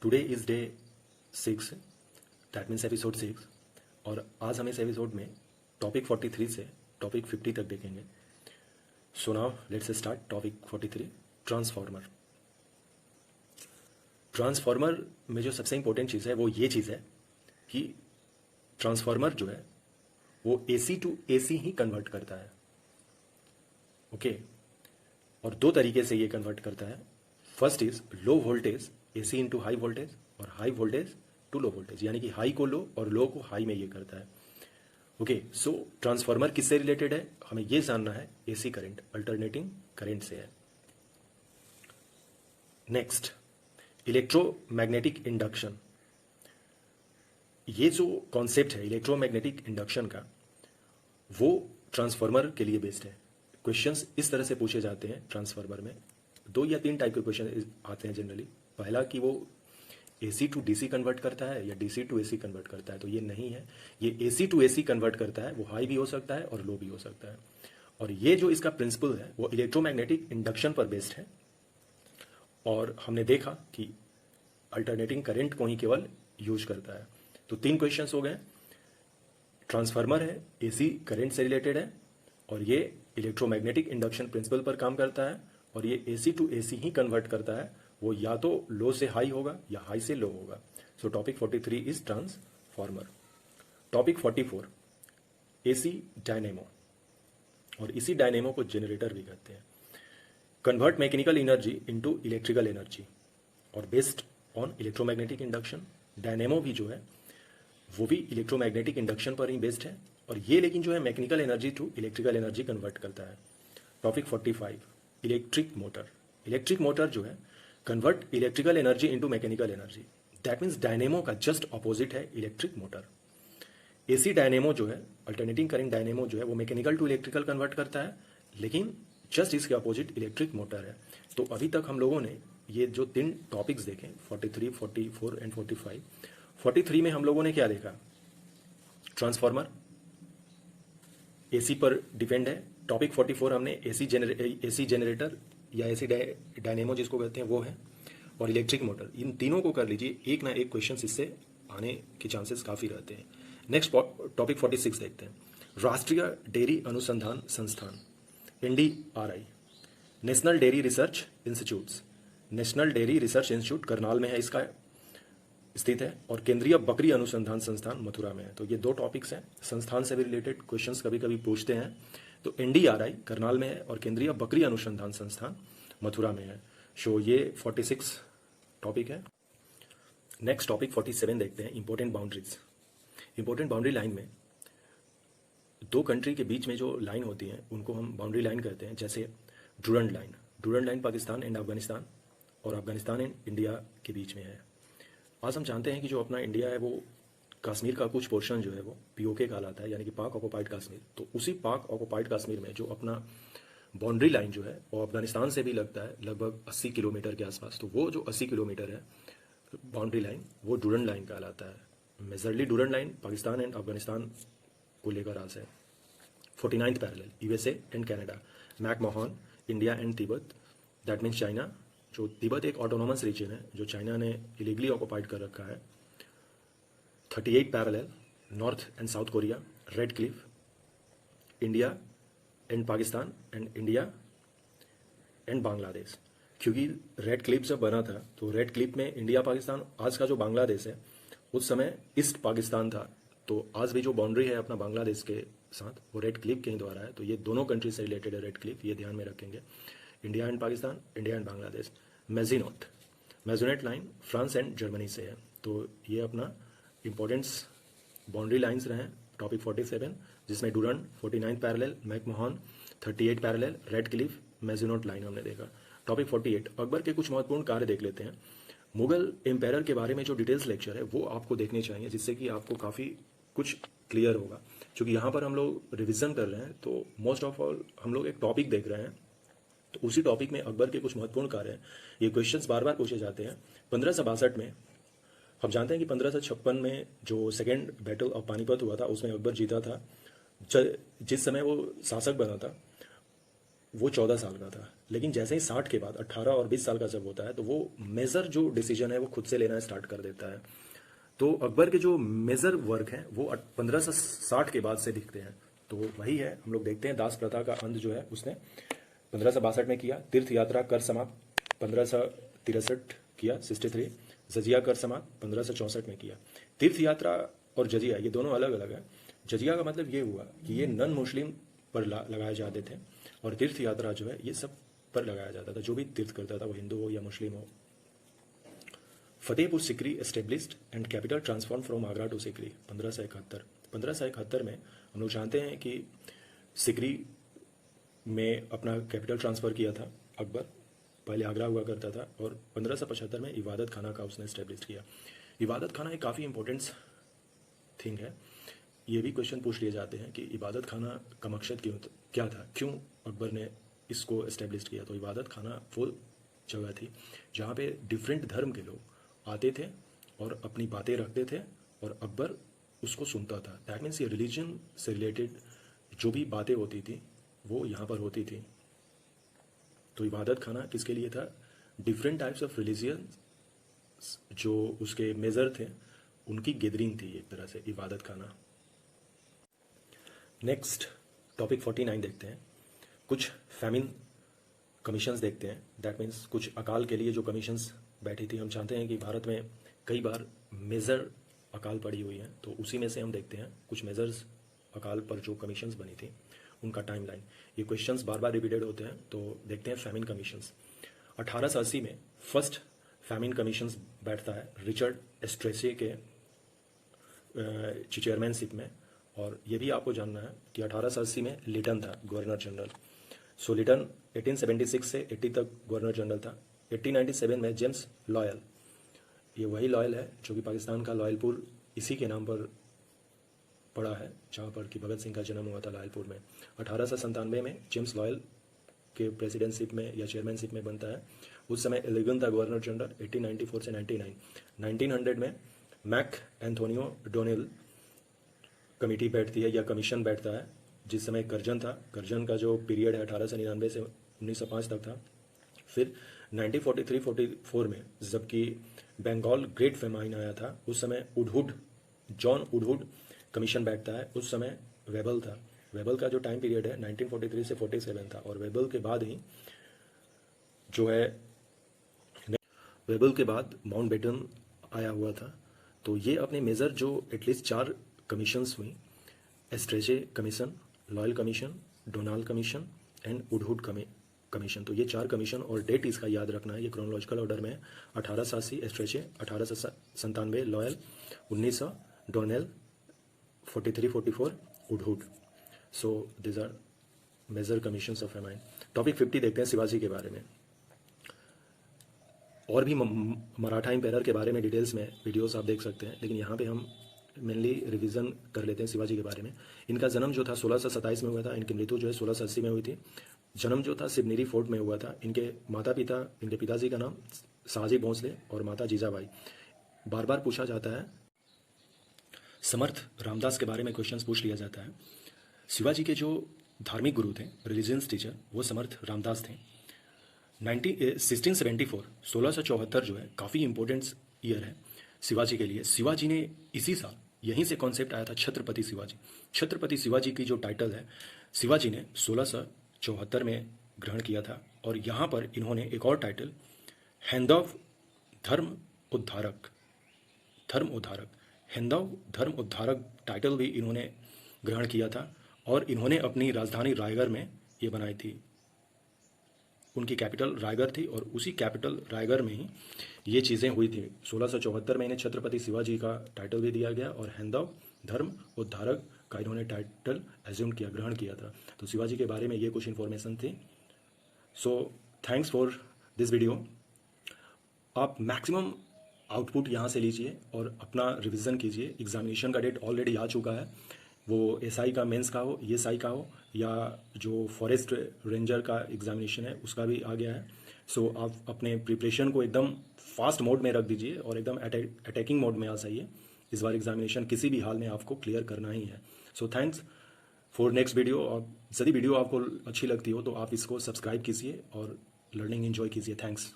Today is day 6, that means episode 6। और आज हम इस एपिसोड में टॉपिक 43 से टॉपिक 50 तक देखेंगे। So now let's start topic 43, transformer. Transformer में जो सबसे इंपॉर्टेंट चीज़ है वो ये चीज़ है कि ट्रांसफार्मर जो है वो AC टू AC ही कन्वर्ट करता है। ओके और दो तरीके से ये कन्वर्ट करता है। First is low voltage AC into high voltage और high voltage to low voltage, यानी कि हाई को लो और लो को हाई में ये करता है। ओके सो ट्रांसफार्मर किससे रिलेटेड है हमें ये जानना है, AC करंट, अल्टरनेटिंग करंट से है। Next, electromagnetic induction. ये जो कॉन्सेप्ट है इलेक्ट्रोमैग्नेटिक इंडक्शन का वो ट्रांसफार्मर के लिए बेस्ड है। क्वेश्चंस इस तरह से पूछे जाते हैं ट्रांसफार्मर में, 2 या 3 टाइप के क्वेश्चन आते हैं जनरली। पहला कि वो AC टू DC कन्वर्ट करता है या DC टू AC कन्वर्ट करता है, तो ये नहीं है। ये AC टू AC कन्वर्ट करता है, वो हाई भी हो सकता है और लो भी हो सकता है। और ये जो इसका प्रिंसिपल है वो इलेक्ट्रोमैग्नेटिक इंडक्शन पर बेस्ड है। और हमने देखा कि अल्टरनेटिंग करंट को ही केवल यूज करता है। तो 3 क्वेश्चंस हो गए। ट्रांसफार्मर है, AC करंट से रिलेटेड है और ये इलेक्ट्रोमैग्नेटिक इंडक्शन प्रिंसिपल पर काम करता है और ये AC टू AC ही कन्वर्ट करता है। वो या तो लो से हाई होगा या हाई से लो होगा। So topic 43 is transformer. Topic 44, AC dynamo. और इसी डायनेमो को जनरेटर भी कहते हैं। Convert mechanical energy into electrical energy और based on electromagnetic induction. Dynamo भी जो है वो भी इलेक्ट्रोमैग्नेटिक इंडक्शन पर ही बेस्ड है और ये लेकिन जो है mechanical energy to electrical energy convert करता है। Topic 45, electric motor. Electric motor जो है convert electrical energy into mechanical energy. That means dynamo का जस्ट अपोजिट है इलेक्ट्रिक मोटर। AC डायनेमो जो है, अल्टरनेटिंग करंट डायनेमो जो है वो मैकेनिकल टू इलेक्ट्रिकल कन्वर्ट करता है, लेकिन जस्ट इसके अपोजिट इलेक्ट्रिक मोटर है। तो अभी तक हम लोगों ने ये जो 3 टॉपिक्स देखे 43, 44 एंड 45। 43 में हम लोगों ने क्या देखा, ट्रांसफार्मर AC पर डिपेंड है। टॉपिक 44 हमने AC जनरेटर या AC डायनेमो जिसको कहते हैं वो है, और इलेक्ट्रिक मोटर। इन तीनों को कर लीजिए, एक ना एक क्वेश्चन इससे आने के चांसेस काफ़ी रहते हैं। नेक्स्ट टॉपिक 46 देखते हैं, राष्ट्रीय डेयरी अनुसंधान संस्थान NDRI, national dairy research institutes. National dairy research institute Karnal में है, इसका स्थित है, और केंद्रीय बकरी अनुसंधान संस्थान मथुरा में है। तो ये 2 टॉपिक्स हैं, संस्थान से भी रिलेटेड क्वेश्चंस कभी कभी पूछते हैं। तो NDRI करनाल में है और केंद्रीय बकरी अनुसंधान संस्थान मथुरा में है। सो ये 46 टॉपिक है। नेक्स्ट टॉपिक 47 देखते हैं, important boundaries. Important boundary line में 2 कंट्री के बीच में जो लाइन होती है उनको हम बाउंड्री लाइन कहते हैं। जैसे Durand line, Durand line Pakistan and Afghanistan और अफगानिस्तान एंड इंडिया के बीच में है। आज हम जानते हैं कि जो अपना इंडिया है वो कश्मीर का कुछ पोर्शन जो है वो POK कहलाता है, यानी कि पाक ऑक्युपाइड कश्मीर। तो उसी पाक ऑक्युपाइड कश्मीर में जो अपना बाउंड्री लाइन जो है वो अफगानिस्तान से भी लगता है लगभग 80 किलोमीटर के आसपास। तो वो जो 80 किलोमीटर है बाउंड्री लाइन वो डूरंड लाइन कहलाता है। Majorly Durand line Pakistan and Afghanistan को लेकर आज है। 49th parallel USA and Canada, McMahon, India and Tibet, that means China. जो तिब्बत एक ऑटोनोमस रीजन है जो चाइना ने इलीगली ऑक्युपाइड कर रखा है। 38 parallel north and south Korea, red Cliff, India and Pakistan and India and Bangladesh. क्योंकि रेड क्लिफ जब बना था तो रेड क्लिफ में इंडिया पाकिस्तान, आज का जो बांग्लादेश है उस समय ईस्ट पाकिस्तान था। तो आज भी जो बाउंड्री है अपना बांग्लादेश के साथ वो रेड क्लिफ के ही द्वारा है। तो ये दोनों कंट्री से रिलेटेड है रेड क्लिफ, ये ध्यान में रखेंगे। India and Pakistan, India and Bangladesh. Maginot, Maginot line France and Germany से है। तो ये अपना इंपॉर्टेंट्स बाउंड्री लाइंस रहे टॉपिक 47, जिसमें Durand, 49 parallel, McMahon, 38 parallel, red cliff, Maginot line हमने देखा। टॉपिक 48, अकबर के कुछ महत्वपूर्ण कार्य देख लेते हैं। मुगल एम्पायर के बारे में जो डिटेल्स लेक्चर है वो आपको देखने चाहिए, जिससे कि आपको काफ़ी कुछ क्लियर होगा। क्योंकि यहाँ पर हम लोग रिविजन कर रहे हैं तो मोस्ट ऑफ ऑल हम लोग एक टॉपिक देख रहे हैं, तो उसी टॉपिक में अकबर के कुछ महत्वपूर्ण कार्य हैं। ये क्वेश्चंस बार बार पूछे जाते हैं। 1562 में हम जानते हैं कि 1556 में जो सेकेंड बैटल ऑफ पानीपत हुआ था उसमें अकबर जीता था। जिस समय वो शासक बना था वो 14 साल का था, लेकिन जैसे ही 60 के बाद 18 और 20 साल का जब होता है तो वो मेजर जो डिसीजन है वो खुद से लेना स्टार्ट कर देता है। तो अकबर के जो मेजर वर्क हैं वो 1560 के बाद से दिखते हैं। तो वही है, हम लोग देखते हैं दास प्रथा का अंत जो है उसने 1562 में किया। तीर्थ यात्रा कर समाप्त 1563 किया, 63। जजिया कर समाप्त 1564 में किया। तीर्थ यात्रा और जजिया ये दोनों अलग अलग है। जजिया का मतलब ये हुआ कि ये नन मुस्लिम पर लगाए जाते थे, और तीर्थ यात्रा जो है ये सब पर लगाया जाता था, जो भी तीर्थ करता था वो हिंदू हो या मुस्लिम हो। Fatehpur Sikri established and capital transform from Agra to Sikri 1571। 1571 में हम लोग जानते हैं कि सिकरी में अपना कैपिटल ट्रांसफ़र किया था अकबर, पहले आगरा हुआ करता था, और 1575 में इबादत खाना का उसने इस्टेब्लिश किया। इबादत खाना एक काफ़ी इंपॉर्टेंट थिंग है। ये भी क्वेश्चन पूछ लिए जाते हैं कि इबादत खाना का मकसद क्या था, क्यों अकबर ने इसको इस्टेब्लिश किया। तो इबादत खाना वो जगह थी जहाँ पे डिफरेंट धर्म के लोग आते थे और अपनी बातें रखते थे, और अकबर उसको सुनता था। दैट मीन्स ये रिलीजन से रिलेटेड जो भी बातें होती थी वो यहाँ पर होती थी। तो इबादत खाना किसके लिए था? डिफरेंट टाइप्स ऑफ रिलीजियन जो उसके मेजर थे उनकी गैदरिंग थी एक तरह से इबादत खाना। नेक्स्ट टॉपिक 49 देखते हैं। कुछ फैमिन कमीशंस देखते हैं। दैट मीन्स कुछ अकाल के लिए जो कमीशंस बैठी थी। हम जानते हैं कि भारत में कई बार मेजर अकाल पड़ी हुई है, तो उसी में से हम देखते हैं कुछ मेजर्स अकाल पर जो कमीशंस बनी थी उनका टाइमलाइन। ये क्वेश्चंस बार बार रिपीटेड होते हैं, तो देखते हैं फैमिन कमीशंस। 1880 में फर्स्ट फैमिन कमीशंस बैठता है रिचर्ड एस्ट्रेसे के चेयरमैनशिप में, और ये भी आपको जानना है कि 1880 में लिटन था गवर्नर जनरल। सो लिटन 1876 से 80 तक गवर्नर जनरल था। 1897 में जेम्स लॉयल, ये वही लॉयल है जो कि पाकिस्तान का लॉयलपुर इसी के नाम पर पड़ा है जहाँ पर कि भगत सिंह का जन्म हुआ था लॉयलपुर में। 1897 में जेम्स लॉयल के प्रेसिडेंटशिप में या चेयरमैनशिप में बनता है। उस समय एलिगन था गवर्नर जनरल। 1894 से 99। 1900 में मैक एंथोनियो डोनेल कमेटी बैठती है या कमीशन बैठता है, जिस समय करजन था। करजन का जो पीरियड है 1899 से 1905 तक था। फिर 1943-44 में जबकि बंगाल ग्रेट फेमाइन आया था, उस समय जॉन वुडहुड कमीशन बैठता है। उस समय वेबल था। वेबल का जो टाइम पीरियड है 1943 से 47 था, और वेबल के बाद ही जो है वेबल के बाद माउंटबेटन आया हुआ था। तो ये अपने मेजर जो एटलीस्ट 4 कमीशंस हुई, Strachey commission, Lyall commission, Donald commission and Woodhead commission. तो ये 4 कमीशन और डेट इसका याद रखना है, ये क्रोनोलॉजिकल ऑर्डर में है। 1880 Strachey, 1897 Lyall, 1900 Donnell, 43-44 Woodhead. So this are major commissions of famine. Topic 50 देखते हैं शिवाजी के बारे में। और भी मराठा एम्पायर के बारे में डिटेल्स में वीडियोस आप देख सकते हैं, लेकिन यहाँ पे हम मेनली रिवीजन कर लेते हैं शिवाजी के बारे में। इनका जन्म जो था 1627 में हुआ था। इनकी मृत्यु जो है 1680 में हुई थी। जन्म जो था सिवनेरी फोर्ट में हुआ था। इनके पिताजी का नाम शाहजी भोंसले और माता जीजाबाई। बार बार पूछा जाता है, समर्थ रामदास के बारे में क्वेश्चंस पूछ लिया जाता है। शिवाजी के जो धार्मिक गुरु थे, रिलीजियंस टीचर, वो समर्थ रामदास थे। 1674 जो है काफ़ी इंपॉर्टेंट ईयर है शिवाजी के लिए। शिवाजी ने इसी साल यहीं से कॉन्सेप्ट आया था छत्रपति शिवाजी। छत्रपति शिवाजी की जो टाइटल है शिवाजी ने 1674 में ग्रहण किया था, और यहाँ पर इन्होंने एक और टाइटल हैंदव धर्म उद्धारक टाइटल भी इन्होंने ग्रहण किया था, और इन्होंने अपनी राजधानी रायगढ़ में ये बनाई थी। उनकी कैपिटल रायगढ़ थी, और उसी कैपिटल रायगढ़ में ही ये चीज़ें हुई थी। 1674 में इन्हें छत्रपति शिवाजी का टाइटल भी दिया गया, और हैंदव धर्म उद्धारक का इन्होंने टाइटल एज्यूम किया, ग्रहण किया था। तो शिवाजी के बारे में ये कुछ इन्फॉर्मेशन थी। So thanks for this video. आप मैक्सिमम आउटपुट यहाँ से लीजिए और अपना रिवीजन कीजिए। एग्जामिनेशन का डेट ऑलरेडी आ चुका है, वो एसआई का मेंस का हो, ईएसआई का हो, या जो फॉरेस्ट रेंजर का एग्जामिनेशन है उसका भी आ गया है। सो आप अपने प्रिपरेशन को एकदम फास्ट मोड में रख दीजिए और एकदम अटैकिंग मोड में आ जाइए। इस बार एग्जामिनेशन किसी भी हाल में आपको क्लियर करना ही है। So thanks for next video. और यदि वीडियो आपको अच्छी लगती हो तो आप इसको सब्सक्राइब कीजिए और लर्निंग एंजॉय कीजिए। थैंक्स।